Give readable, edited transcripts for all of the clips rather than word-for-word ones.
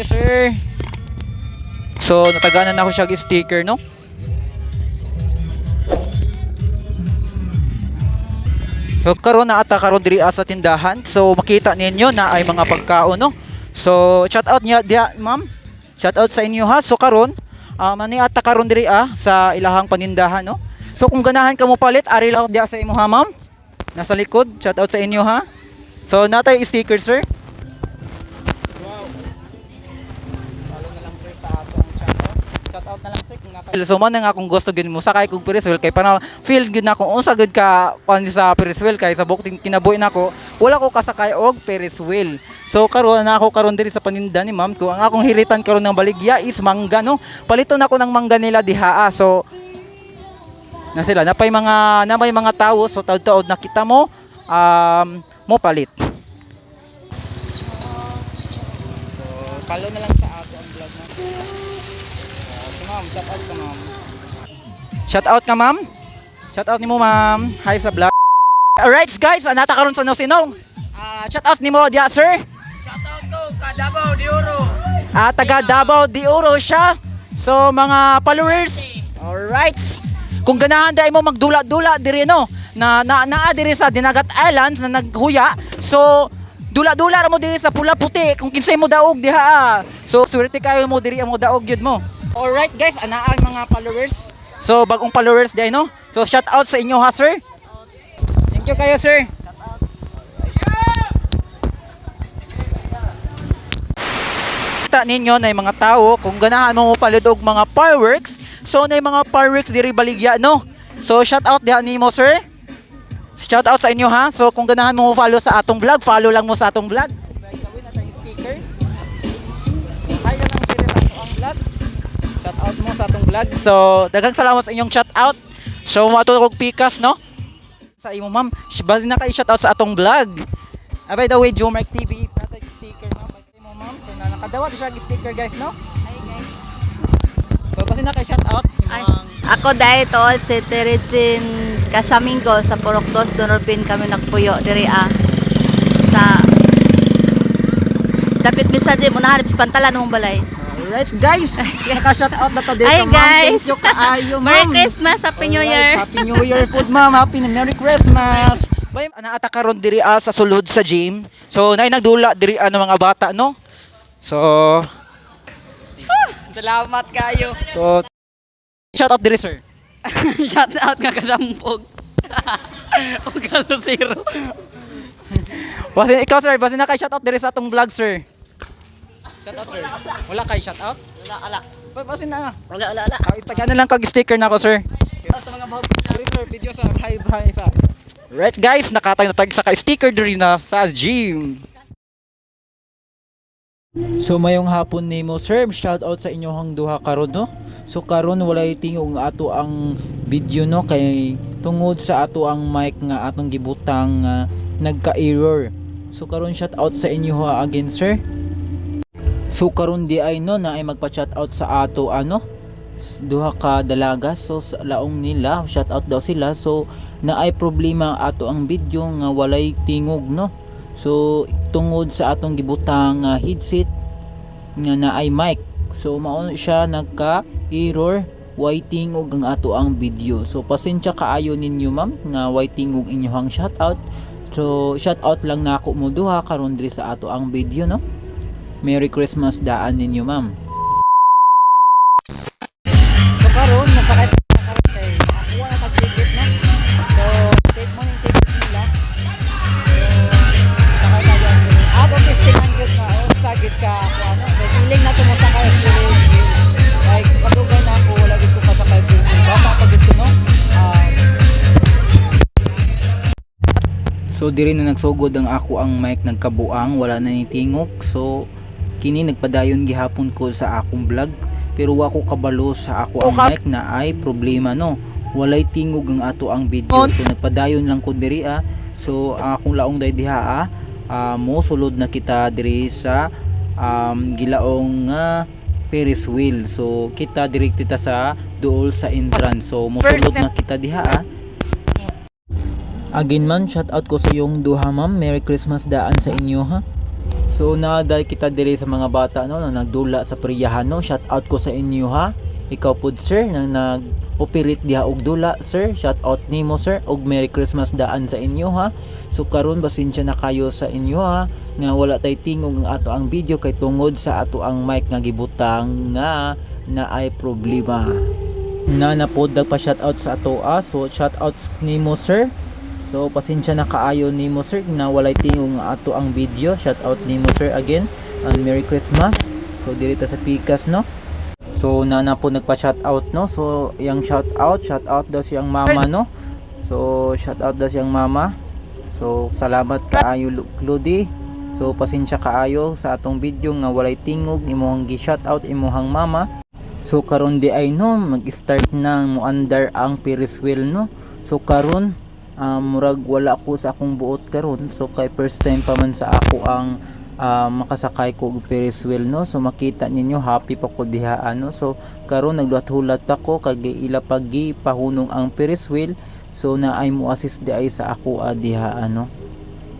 kayo sir. So nataganan na ako siya sticker no. So karon na ata karon diri sa tindahan. So makita ninyo na ay mga pagkaon no. So shout out niya dia ma'am. Shout out sa inyo ha. So karon mani ata karon diri sa ilahang panindahan no. So kung ganahan ka mo palit ari lang dia sa imo ha ma'am. Nasa likod. Shout out sa inyo ha. So natay sticker sir. Wow. Follow na lang sir sa atong channel. Shout out na lang sir kung so man nga kung gusto gid mo sakay kog Ferris wheel kay para feel gud na kung unsa gud ka pan sa Ferris wheel kay sa bukting kinabuhi nako wala ko kasakay og Ferris wheel. So karon na ako karon diri sa paninda ni ma'am ko ang akong hilitan karon ng baligya is mangga no. Palito na ko ng mangga nila diha So na sila napay mga tao so taud-taud nakita mo mo palit. So follow na lang sa ato ang vlog na. So ma'am, shout out ka ma'am. Shout out ka ma'am. Shout out nimo ma'am. Hi sa vlog. Alright guys, anata karon sa Nosinong. Shout out nimo dia sir. Shout out to Davao de Oro. Taga Davao de Oro siya. So mga followers. Alright. Kung ganahan dai mo magdula-dula diri no naa diri sa Dinagat Island na naghuya. So dula-dula ra mo diri sa Pula Puti kung kinsay mo daog diha. So swerte kayo mo diri mo daog gyud mo. Alright guys, anaa ang mga followers. So bagong followers dai no. So shout out sa inyo ha sir. Thank you kayo sir. Kita ninyo na mga tao kung ganahan mo palit og mga fireworks. So na mga fireworks diri baligya no. So shout out diha nimo sir. Shout out sa inyo ha. So kung ganahan mo follow sa atong vlog, follow lang mo sa atong vlog. By the way, natay sticker. Hi na lang diri sa atong vlog. Shout out mo sa atong vlog. So daghang salamat sa inyong shout out. So mato kog pikas no. Sa imo ma'am, bali na kay shout out sa atong vlog. By the way, Jomark TV is natay sticker no. By imo ma'am, so na nakadawat siya sticker guys no. Hi guys. So basi na kay shout out. Ako dahil tol si Teretin Kasamingo sa Purok 2 Donorbin kami nagpuyo diri sa dapat misa di mo nahanap sa pantalan ng balay. Alright guys, naka-shout out na to dito Hi ma'am. guys. Thank you kaayo ma'am. Merry Christmas, Happy New Year. Happy New Year food ma'am. Happy Merry Christmas. Bay ana ata karon diri sa sulod sa gym. So nay nagdula diri mga bata no. So Salamat kayo. so shout out diri sir. Shout out nga kadampog. O kalo zero. Basi ikaw sir, basi na kay shout out diri sa atong vlog sir. Shout out sir. Wala kay shout out? Wala. Basi na. Wala. Itagyan na lang kag sticker nako sir. Sa mga bahog. Diri sir, video sa hi sa. Right guys, nakatag sa ka-sticker diri na sa gym. So mayong hapon nimo sir, shout out sa inyong duha karon no. So karon walay tingog ato ang video no kay tungod sa ato ang mic nga atong gibutang nagka-error. So karon shout out sa inyo again sir. So karon di ay no na ay magpa-shout out sa ato duha ka dalaga. So sa laong nila shout out daw sila. So na ay problema ato ang video nga walay tingog no. So tungod sa atong gibutang headset nga naay mic. So mao siya nagka-error waiting og ang ato ang video. So pasensya kaayo ninyo ma'am nga waiting og inyong shoutout. So shoutout lang nako mo duha karon diri sa ato ang video no. Merry Christmas daan ninyo ma'am. So karon nasakay karon kay ako na tag-ticket no. So take mo ning ticket nila. Testingan gud na sagid ka ako feeling na tumo sa kay like kadugay na ako wala gid ko pa sa kay bata pa gid ko no. So diri na nagsugod ang ako ang mic nagkabuang wala na ni tingok. So kini nagpadayon gihapon ko sa akong vlog pero wa ko kabalo sa ako ang mic na ay problema no. Walay tingog ang ato ang video. So nagpadayon lang ko diri So akong laong day diha mo sulod na kita diri sa gilaong Ferris wheel. So kita direct kita sa duol sa entrance. So mo sulod na kita diha Again man shout out ko sa yung duha ma'am. Merry Christmas daan sa inyo ha. So So naaday kita diri sa mga bata no na nagdula sa priyahan no. Shout out ko sa inyo ha. Ikaw pud sir nang nag-operate diha og dula sir. Shout out nimo sir og Merry Christmas daan sa inyo ha. So karon pasensya na kayo sa inyo ha nga wala tay tingog ang ato ang video kay tungod sa ato ang mic nga gibutang nga naay problema. Na pod pa shout out sa ato so shout out nimo sir. So pasensya na kaayo nimo sir na walay tingog nga ato ang video. Shout out nimo sir again and Merry Christmas. So diri ta sa Pikas no. So nana po nagpa-shout out no. So yang shout out daw siyang mama no. So shout out daw siyang mama. So salamat kaayo Ludi. So pasensya kaayo sa atong video nga walay tingog imong gi-shout out imong mama. So karon di ay no mag-start na muandar ang Ferris wheel no. So karon murag wala ko sa akong buot karon. So kay first time pa man sa ako ang makasakay ko og Ferris wheel no. So makita ninyo happy pa ko diha ano. So karon nagduhat-hulat pa ko kay ila pagi pahunong ang Ferris wheel. So naay mo assist di ay sa ako diha ano.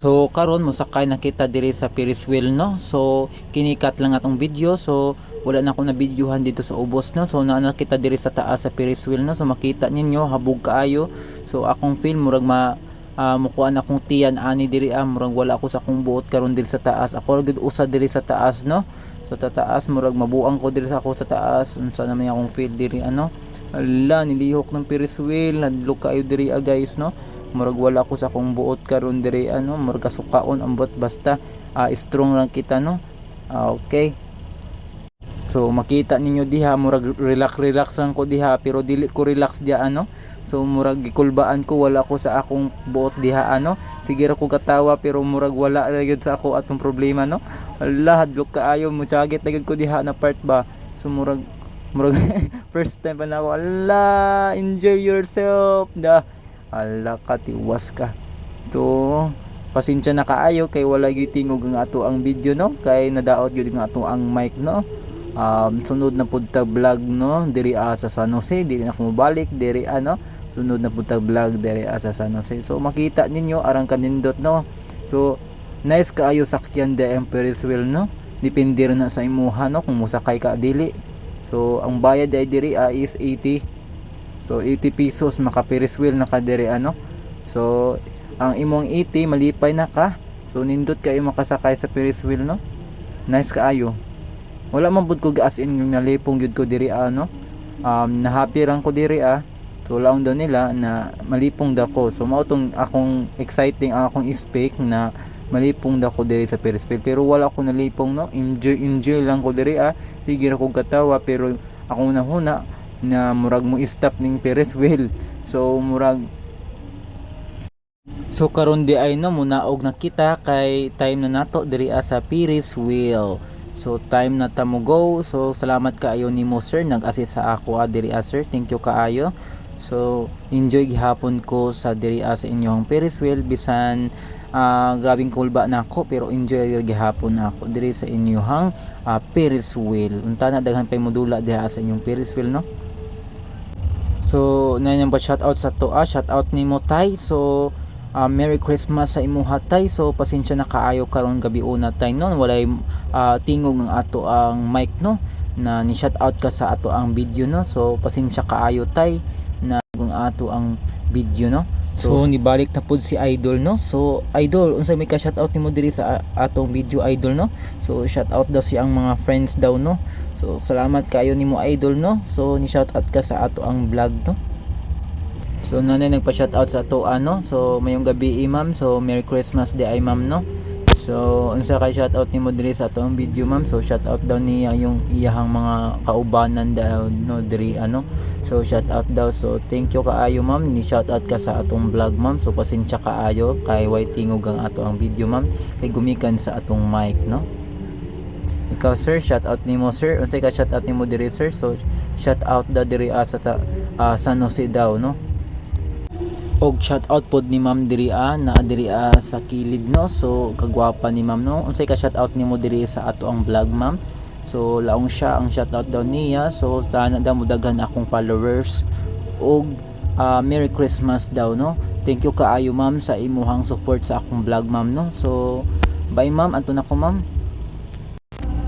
So karon mo sakay na kita diri sa Ferris wheel no. So kinikat lang atong video. So wala na ako na videohan dito sa ubos no. So naa kita diri sa taas sa Ferris wheel no. So makita ninyo habog kaayo. So akong feel murag mukuan akong tiyan ani diri murag wala ako sa akong buot karon diri sa taas. Ako gid usa diri sa taas no. So sa taas murag mabuang ko diri sa ako sa taas. Unsa naman akong feel diri ano. Ala nilihok ng Ferris wheel nadlo kayo diri guys no. Murag wala ako sa akong buot karon diri ano. Murag kasukaon ambot basta strong lang kita no. Okay. So makita ninyo diha murag relax lang ko diha pero dili ko relax diha ano. So murag gikulbaan ko wala ko sa akong buot diha ano. Sige ra ko katawa pero murag wala ra gyud sa ako atong problema no. Allah hadlok kaayo mo chagit na gyud ko diha na part ba. So murag first time pa na ako. Allah enjoy yourself da. Allah katiwas ka. So pasensya na kaayo kay wala gyud tingog ang ato ang video no. Kay nadaot gyud ang ato ang mic no. Sunod na pud ta vlog no diri sa San Jose dili na ko mobalik diri ano sunod na pud ta vlog diri sa San Jose. So makita ninyo arang kanindot no. So nice kaayo sakyan the Ferris wheel no. Depende ra na sa imuha no kung musakay ka dili. So ang bayad ay diri is 80. So 80 pesos maka Ferris wheel na ka diri ano. So ang imong 80 malipay na ka. So nindot kayo makasakay sa Ferris wheel no. Nice kaayo. Wala man pud ko as in yung nalipong gyud ko diri no. Na happy lang ko diri So laon daw nila na malipong dako. So mao tong akong exciting ang akong speak na malipong dako diri sa Ferris wheel pero wala ko nalipong no. Enjoy lang ko diri sige ra ko katawa pero ako nahuna na murag mo stop ning Ferris wheel. So murag so karon di ay no munaog na kita kay time na nato diri sa Ferris wheel. So time na ta mo go. So salamat kaayo nimo sir nag-assist sa ako diri sir. Thank you kaayo. So enjoy gihapon ko sa diri sa inyong Ferris wheel bisan grabing kulba na ako pero enjoy gihapon ako diri sa inyong Ferris wheel. Unta na daghan pay modula diha sa inyong Ferris wheel no. So nanyan pa shout out sa to shout out nimo tay. So Merry Christmas sa imuha tay. So pasensya na kaayo karon gabi una tay no walay tingog ang ato ang mic no na ni shout out ka sa ato ang video no. So pasensya kaayo tay na ang ato ang video no. So nibalik na pud si Idol no. So Idol unsa may ka shout out nimo diri sa atong video Idol no. So shout out daw si ang mga friends daw no. So salamat kaayo nimo Idol no. So ni shout out ka sa ato ang vlog no. So nanay nagpa-shoutout sa ato ano. So mayong gabi ma'am. So Merry Christmas di ay ma'am no. So unsa kay shoutout nimo diri sa ato ang video ma'am. So shoutout daw niya yung iyahang mga kaubanan daw no diri ano. So shoutout daw. So thank you kaayo ma'am ni shoutout ka sa atong vlog ma'am. So pasensya kaayo kay way tingog ang ato ang video ma'am kay gumikan sa atong mic no. Ikaw sir shoutout nimo sir. Unsay ka shoutout nimo diri sir. So shoutout daw diri sa San Jose daw no. Og shout out pod ni ma'am diri na diri sa kilid no. So kagwapa ni ma'am no. Unsay ka shout out nimo diri sa ato ang vlog ma'am. So laong siya ang shout out daw niya. So sana daw mudagan akong followers og Merry Christmas daw no. Thank you kaayo ma'am sa imuhang support sa akong vlog ma'am no. So bye ma'am anto na ko ma'am.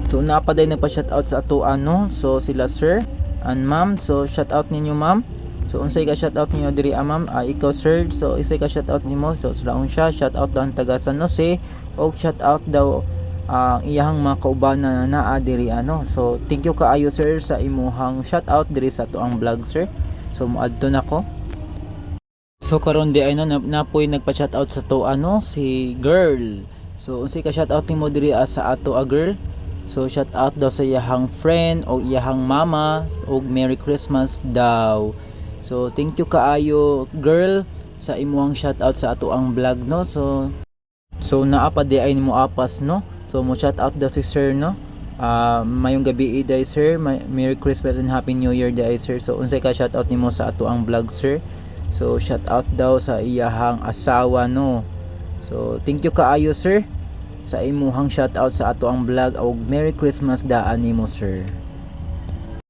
So napaday nagpa-shoutout sa ato ano. So sila sir and ma'am. So shoutout ninyo ma'am. So unsay ka shoutout ninyo diri ma'am? Ikaw sir. So isay ka shoutout nimo. So sila unsya shoutout daw ang taga San Jose og shoutout daw ang iyahang mga kaubanan na naa diri ano. So thank you kaayo sir sa imuhang shoutout diri sa tuang vlog sir. So moadto nako. So karon di ay no napoy nagpa-shoutout sa to ano si girl. So unsay ka shoutout nimo diri sa ato a girl? So shoutout daw sa iyahang friend o iyahang mama og Merry Christmas daw. So thank you kaayo girl sa imuhang shoutout sa ato ang vlog no. So naa pa di ay nimo apas no. So mo shoutout daw si sir no. Mayong gabi day sir. Merry Christmas and Happy New Year day sir. So unsay ka shoutout nimo sa ato ang vlog sir? So shoutout daw sa iyahang asawa no. So thank you kaayo sir sa imuhang shoutout sa ato ang vlog og Merry Christmas daan nimo sir.